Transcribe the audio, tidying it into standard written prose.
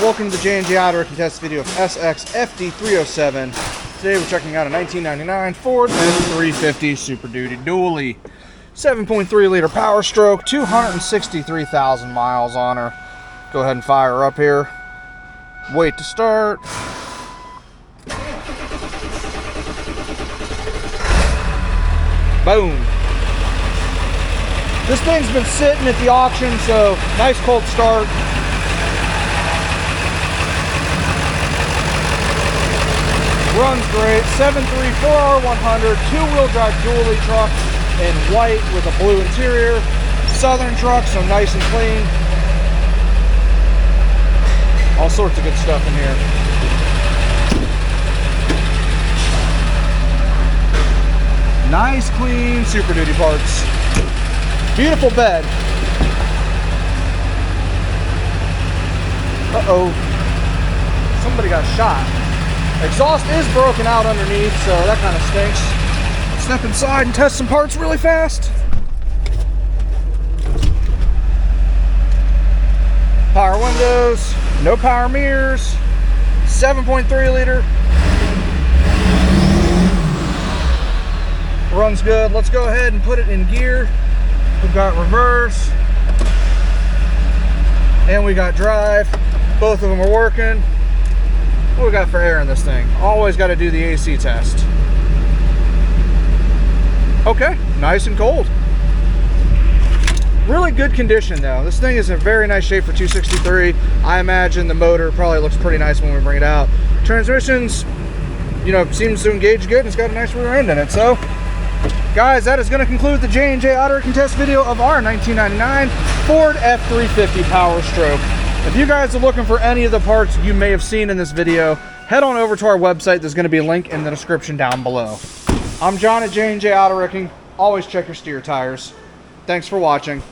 Welcome to the J&J Auto Wrecking test video of SXFD307. Today we're checking out a 1999 Ford F-350 Super Duty Dually. 7.3 liter power stroke, 263,000 miles on her. Go ahead and fire her up here. Wait to start. Boom. This thing's been sitting at the auction, so nice cold start. Runs great. 734R100 two-wheel drive dually truck in white with a blue interior. Southern truck, so nice and clean. All sorts of good stuff in here. Nice, clean Super Duty parts. Beautiful bed. Uh-oh. Somebody got shot. Exhaust is broken out underneath, so that kind of stinks. Step inside and test some parts really fast. Power windows, no power mirrors, 7.3 liter. Runs good. Let's go ahead and put it in gear. We've got reverse and we got drive. Both of them are working. What do we got for air in this thing? Always got to do the AC test. Okay, nice and cold. Really good condition though. This thing is in very nice shape for 263. I imagine the motor probably looks pretty nice when we bring it out. Transmissions, you know, seems to engage good. It's got a nice rear end in it. So, guys, that is going to conclude the J&J Auto Wrecking test video of our 1999 Ford F-350 Power Stroke. If you guys are looking for any of the parts you may have seen in this video, head on over to our website. There's going to be a link in the description down below. I'm John at J&J Auto Wrecking. Always check your steer tires. Thanks for watching.